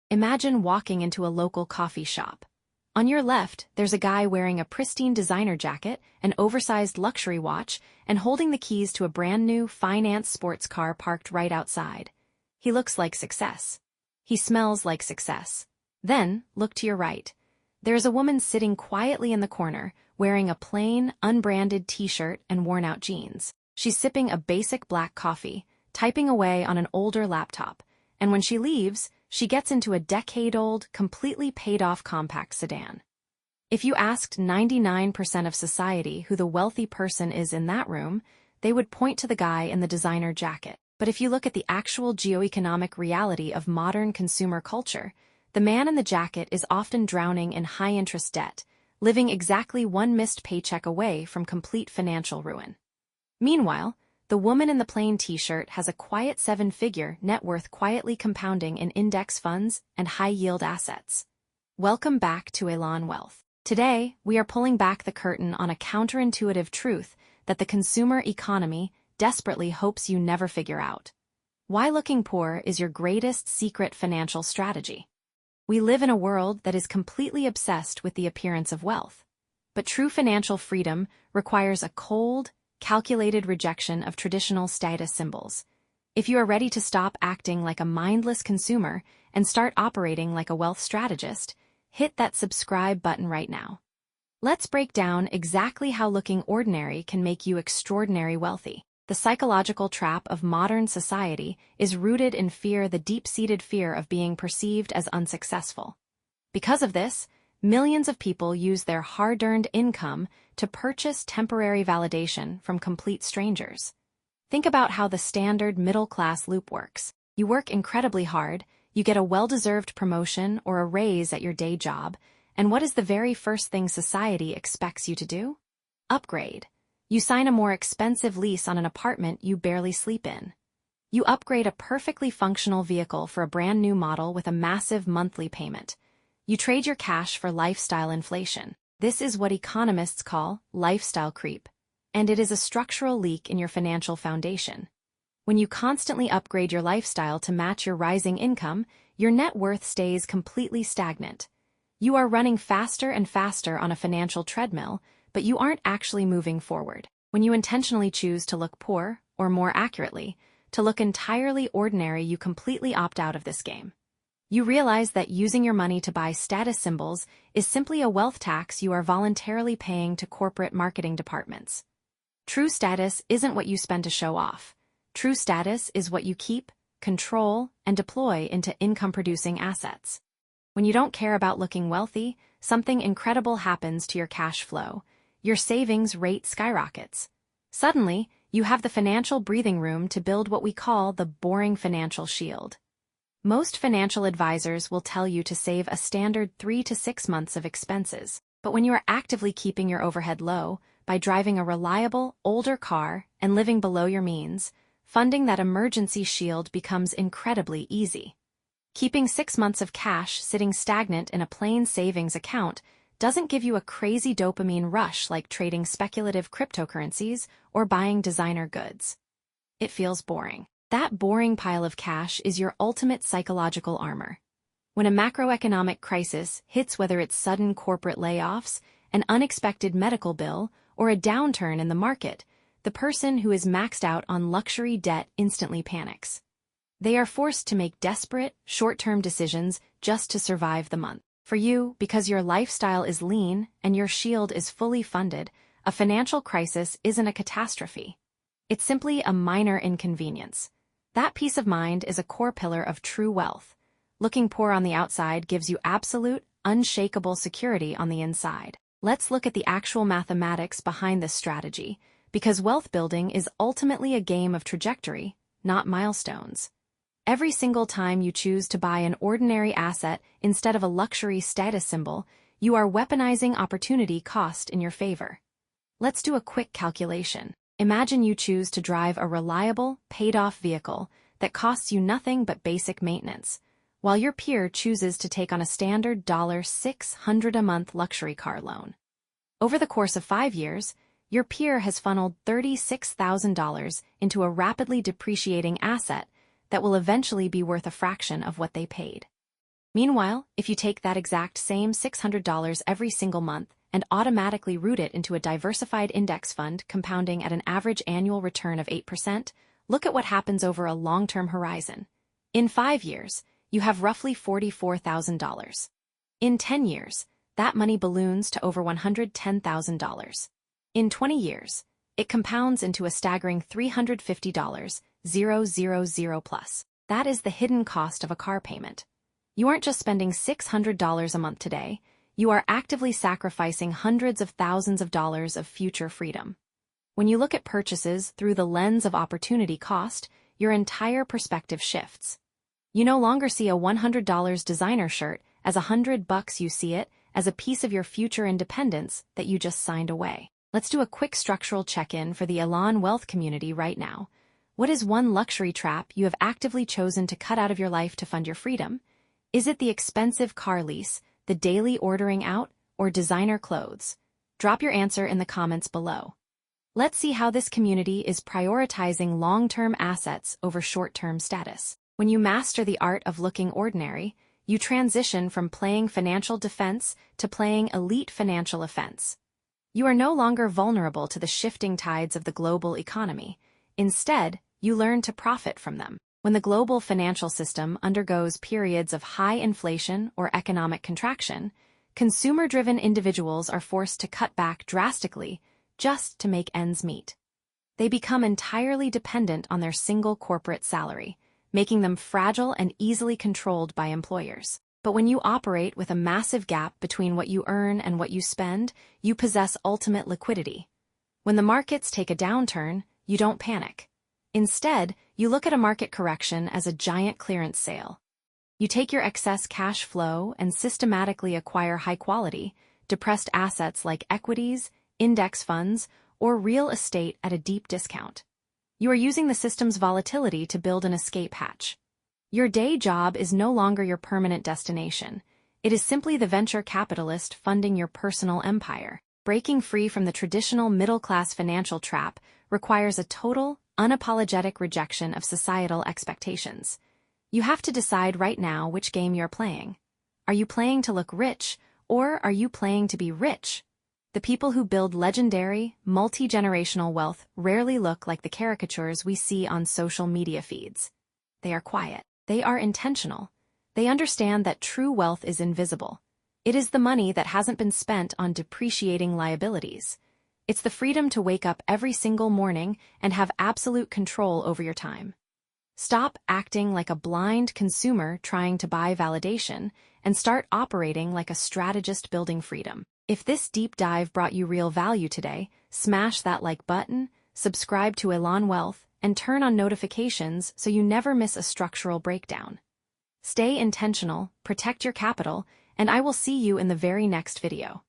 Imagine walking into a local coffee shop. On your left, there's a guy wearing a pristine designer jacket, an oversized luxury watch, and holding the keys to a brand-new, finance sports car parked right outside. He looks like success. He smells like success. Then, look to your right. There's a woman sitting quietly in the corner, wearing a plain, unbranded t-shirt and worn-out jeans. She's sipping a basic black coffee, typing away on an older laptop, and when she leaves, she gets into a decade-old, completely paid-off compact sedan. If you asked 99% of society who the wealthy person is in that room, they would point to the guy in the designer jacket. But if you look at the actual geoeconomic reality of modern consumer culture, the man in the jacket is often drowning in high-interest debt, living exactly one missed paycheck away from complete financial ruin. Meanwhile, the woman in the plain t-shirt has a quiet seven-figure net worth quietly compounding in index funds and high-yield assets. Welcome back to Elan Wealth. Today, we are pulling back the curtain on a counterintuitive truth that the consumer economy desperately hopes you never figure out. Why looking poor is your greatest secret financial strategy. We live in a world that is completely obsessed with the appearance of wealth. But true financial freedom requires a cold, calculated rejection of traditional status symbols. If you are ready to stop acting like a mindless consumer and start operating like a wealth strategist, hit that subscribe button right now. Let's break down exactly how looking ordinary can make you extraordinarily wealthy. The psychological trap of modern society is rooted in fear, the deep-seated fear of being perceived as unsuccessful. Because of this, millions of people use their hard-earned income to purchase temporary validation from complete strangers. Think about how the standard middle-class loop works. You work incredibly hard, you get a well-deserved promotion or a raise at your day job, and what is the very first thing society expects you to do? Upgrade. You sign a more expensive lease on an apartment you barely sleep in. You upgrade a perfectly functional vehicle for a brand new model with a massive monthly payment. You trade your cash for lifestyle inflation. This is what economists call lifestyle creep, and it is a structural leak in your financial foundation. When you constantly upgrade your lifestyle to match your rising income, your net worth stays completely stagnant. You are running faster and faster on a financial treadmill, but you aren't actually moving forward. When you intentionally choose to look poor, or more accurately, to look entirely ordinary, you completely opt out of this game. You realize that using your money to buy status symbols is simply a wealth tax you are voluntarily paying to corporate marketing departments. True status isn't what you spend to show off. True status is what you keep, control, and deploy into income-producing assets. When you don't care about looking wealthy, something incredible happens to your cash flow. Your savings rate skyrockets. Suddenly, you have the financial breathing room to build what we call the boring financial shield. Most financial advisors will tell you to save a standard 3 to 6 months of expenses, but when you are actively keeping your overhead low by driving a reliable, older car and living below your means, funding that emergency shield becomes incredibly easy. Keeping 6 months of cash sitting stagnant in a plain savings account doesn't give you a crazy dopamine rush like trading speculative cryptocurrencies or buying designer goods. It feels boring. That boring pile of cash is your ultimate psychological armor. When a macroeconomic crisis hits, whether it's sudden corporate layoffs, an unexpected medical bill, or a downturn in the market, the person who is maxed out on luxury debt instantly panics. They are forced to make desperate, short-term decisions just to survive the month. For you, because your lifestyle is lean and your shield is fully funded, a financial crisis isn't a catastrophe. It's simply a minor inconvenience. That peace of mind is a core pillar of true wealth. Looking poor on the outside gives you absolute, unshakable security on the inside. Let's look at the actual mathematics behind this strategy, because wealth building is ultimately a game of trajectory, not milestones. Every single time you choose to buy an ordinary asset instead of a luxury status symbol, you are weaponizing opportunity cost in your favor. Let's do a quick calculation. Imagine you choose to drive a reliable, paid-off vehicle that costs you nothing but basic maintenance, while your peer chooses to take on a standard $600 a month luxury car loan. Over the course of 5 years, your peer has funneled $36,000 into a rapidly depreciating asset that will eventually be worth a fraction of what they paid. Meanwhile, if you take that exact same $600 every single month and automatically route it into a diversified index fund compounding at an average annual return of 8%, look at what happens over a long-term horizon. In 5 years, you have roughly $44,000. In 10 years, that money balloons to over $110,000. In 20 years, it compounds into a staggering $350,000 plus. That is the hidden cost of a car payment. You aren't just spending $600 a month today, you are actively sacrificing hundreds of thousands of dollars of future freedom. When you look at purchases through the lens of opportunity cost, your entire perspective shifts. You no longer see a $100 designer shirt as $100, you see it as a piece of your future independence that you just signed away. Let's do a quick structural check-in for the Elan Wealth community right now. What is one luxury trap you have actively chosen to cut out of your life to fund your freedom? Is it the expensive car lease, the daily ordering out, or designer clothes? Drop your answer in the comments below. Let's see how this community is prioritizing long-term assets over short-term status. When you master the art of looking ordinary, you transition from playing financial defense to playing elite financial offense. You are no longer vulnerable to the shifting tides of the global economy. Instead, you learn to profit from them. When the global financial system undergoes periods of high inflation or economic contraction, consumer-driven individuals are forced to cut back drastically just to make ends meet. They become entirely dependent on their single corporate salary, making them fragile and easily controlled by employers. But when you operate with a massive gap between what you earn and what you spend, you possess ultimate liquidity. When the markets take a downturn, you don't panic. Instead, you look at a market correction as a giant clearance sale. You take your excess cash flow and systematically acquire high-quality, depressed assets like equities, index funds, or real estate at a deep discount. You are using the system's volatility to build an escape hatch. Your day job is no longer your permanent destination. It is simply the venture capitalist funding your personal empire. Breaking free from the traditional middle-class financial trap requires a total, unapologetic rejection of societal expectations. You have to decide right now which game you're playing. Are you playing to look rich, or are you playing to be rich? The people who build legendary, multi-generational wealth rarely look like the caricatures we see on social media feeds. They are quiet. They are intentional. They understand that true wealth is invisible. It is the money that hasn't been spent on depreciating liabilities. It's the freedom to wake up every single morning and have absolute control over your time. Stop acting like a blind consumer trying to buy validation and start operating like a strategist building freedom. If this deep dive brought you real value today, smash that like button, subscribe to Elan Wealth, and turn on notifications so you never miss a structural breakdown. Stay intentional, protect your capital, and I will see you in the very next video.